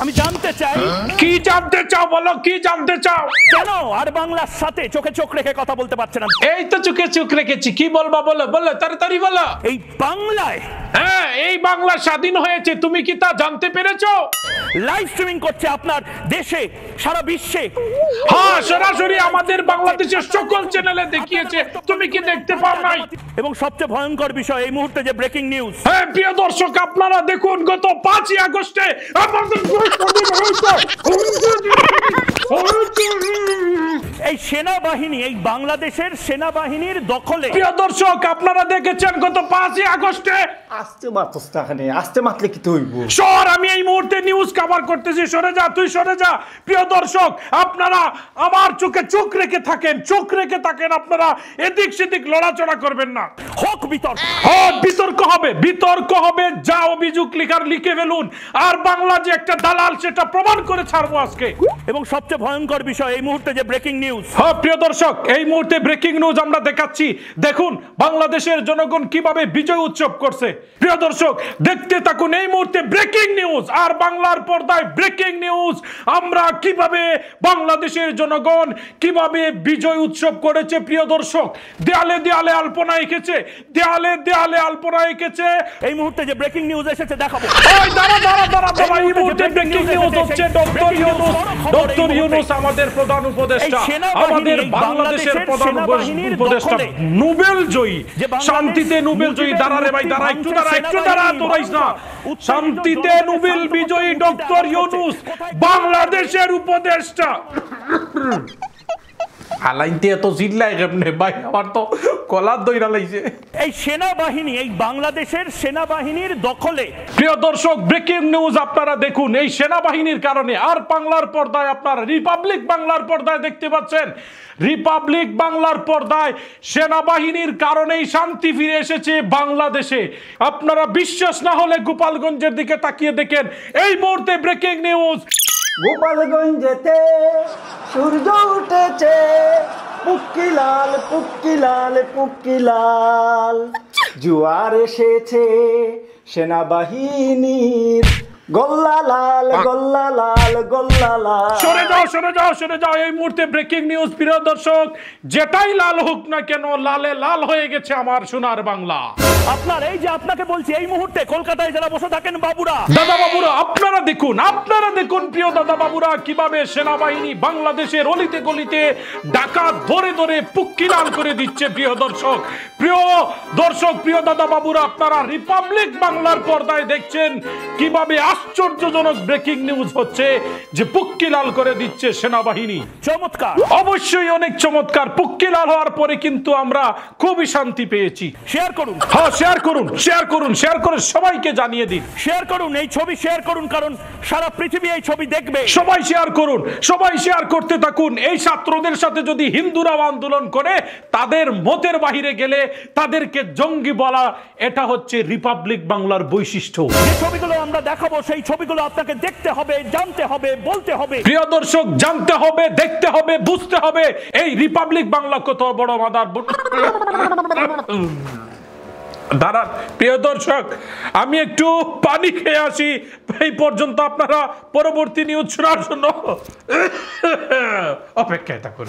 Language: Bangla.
আমি জানতে চাই কি জানতে চাও বলো, কি জানতে চাও? কেন আর বাংলার সাথে চোখে চোখ রেখে কথা বলতে পারছে না? এই তো চোখে চোখ রেখেছি, কি বলবা বলো, বলো তাড়াতাড়ি বলো। এই বাংলায়, হ্যাঁ এই বাংলা স্বাধীন হয়েছে, তুমি কি তা জানতে পেরেছো? লাইভ স্ট্রিমিং করছে আপনার দেশে, সারা বিশ্বে। হ্যাঁ সরাসরি আমাদের বাংলাদেশের সকল চ্যানেলে দেখিয়েছে, তুমি কি দেখতে পাও নাই? এবং সবচেয়ে ভয়ঙ্কর বিষয় এই মুহূর্তে যে ব্রেকিং নিউজ। হ্যাঁ প্রিয় দর্শক, আপনারা দেখুন গত 5ই আগস্টে আমাদের এই সেনাবাহিনী, এই বাংলাদেশের সেনাবাহিনীর দখলে। প্রিয় দর্শক, আপনারা দেখেছেন গত 5ই আগস্টে। আস্তে মাতস তাখানে, আস্তে মাতলে কি হইব? সর, আমি এই মুহূর্তে নিউজ কভার করতেছি, সরে যা, তুই সরে যা। প্রিয় দর্শক, আপনারা আমার চোখে চোখ রেখে থাকেন, চোখ রেখে থাকেন, আপনারা এদিক সেদিক লড়াচড়া করবেন না। হোক বিতর্ক, হ্যাঁ বিতর্ক হবে, বিতর্ক হবে, যা অভিযোগ লিখার লিখে ফেলুন। আর বাংলা যে একটা দালাল সেটা প্রমাণ করে ছাড়বো আজকে। এবং সবচেয়ে ভয়ঙ্কর বিষয় এই মুহূর্তে যে ব্রেকিং নিউজ। হ্যাঁ প্রিয় দর্শক, এই মুহূর্তে ব্রেকিং নিউজ আমরা দেখাচ্ছি। দেখুন বাংলাদেশের জনগণ কিভাবে বিজয় উৎসব করছে। প্রিয় দর্শক দেখতে থাকুন, এই মুহূর্তে ব্রেকিং নিউজ, আর বাংলার পর্দায় ব্রেকিং নিউজ। আমরা কিভাবে বাংলাদেশের জনগণ কিভাবে বিজয় উৎসব করেছে। প্রিয় দর্শক, দেয়ালে দেয়ালে আলপনা এঁকেছে, দেয়ালে দেয়ালে আলপনা এঁকেছে। এই মুহূর্তে যে ব্রেকিং নিউজ এসেছে দেখাবো। এই দাঁড়া দাঁড়া দাঁড়া দাঁড়া, এই মুহূর্তে ব্রেকিং নিউজ হচ্ছে ডক্টর ইউনূস। ডক্টর ইউনূস আমাদের প্রধান উপদেষ্টা, আমাদের বাংলাদেশের প্রধান উপদেষ্টা, নোবেল জয়ী, শান্তিতে নোবেল জয়ী। দাঁড়া রে ভাই, দাঁড়া একটু, দাঁড়া একটু, দাঁড়া, তোরাইস না। শান্তিতে নোবেল বিজয়ী ডক্টর ইউনূস বাংলাদেশের উপদেষ্টা। হালাইতে এত জিল্লাই কেমনে ভাই, আমার তো কলার দইরা লাইছে। এই সেনাবাহিনী, এই বাংলাদেশের সেনাবাহিনীর দখলে। প্রিয় দর্শক, ব্রেকিং নিউজ আপনারা দেখুন, এই সেনাবাহিনীর কারণে। আর বাংলার পর্দায় আপনারা রিপাবলিক বাংলার পর্দায় দেখতে পাচ্ছেন, রিপাবলিক বাংলার পর্দায় সেনাবাহিনীর কারণেই শান্তি ফিরে এসেছে বাংলাদেশে। আপনারা বিশ্বাস না হলে গোপালগঞ্জের দিকে তাকিয়ে দেখেন, এই মুহূর্তে ব্রেকিং নিউজ। গোপালগঞ্জেতে সূর্য উঠেছে, পুক্কি লাল পুক্কি লাল পুক্কি লাল, জোয়ার এসেছে সেনাবাহিনীর, গোল্লা লাল গোল্লা লাল গোল্লা লাল। সরে যাও সরে যাও সরে যাও, এই মুহূর্তে ব্রেকিং নিউজ। প্রিয় দর্শক, যেটাই লাল হোক না কেন, লালে লাল হয়ে গেছে আমার সোনার বাংলা। আপনার এই যে আপনাকে বলছি, এই মুহূর্তে কলকাতায় যারা বসে থাকেন বাবুরা, দাদা বাবুরা, আপনারা দেখুন, আপনারা দেখুন প্রিয় দাদা বাবুরা, কিভাবে সেনাবাহিনী বাংলাদেশের অলিতে গলিতে ডাকাত ধরে ধরে পুক্কি লাল করে দিচ্ছে। প্রিয় দর্শক, প্রিয় দর্শক, প্রিয় দাদা বাবুরা, আপনারা রিপাবলিক বাংলার পর্দায় দেখছেন কিভাবে আশ্চর্যজনক ব্রেকিং নিউজ হচ্ছে, যে পুক্কি লাল করে দিচ্ছে সেনাবাহিনী। চমৎকার, অবশ্যই অনেক চমৎকার। পুক্কি লাল হওয়ার পরে কিন্তু আমরা খুবই শান্তি পেয়েছি। শেয়ার করুন, হ্যাঁ শেয়ার করুন, শেয়ার করুন, শেয়ার করে সবাইকে জানিয়ে দিন। শেয়ার করুন, এই ছবি শেয়ার করুন, কারণ সারা পৃথিবী এই ছবি দেখবে। সবাই শেয়ার করুন, সবাই শেয়ার করতে থাকুন। এই ছাত্রদের সাথে যদি হিন্দুরাও আন্দোলন করে, তাদের মতের বাহিরে গেলে তাদেরকে জঙ্গি বলা, এটা হচ্ছে রিপাবলিক বাংলার বৈশিষ্ট্য। যে ছবিগুলো আমরা দেখাবো, সেই ছবিগুলো আপনাকে দেখতে হবে, জানতে হবে, বলতে হবে। প্রিয় দর্শক, জানতে হবে, দেখতে হবে, বুঝতে হবে এই রিপাবলিক বাংলা কত বড় মাদার। দাঁড়ান প্রিয় দর্শক, আমি একটু পানি খেয়ে আসি। এই পর্যন্ত আপনারা পরবর্তী নিউজ শোনার জন্য অপেক্ষায় থাকুন।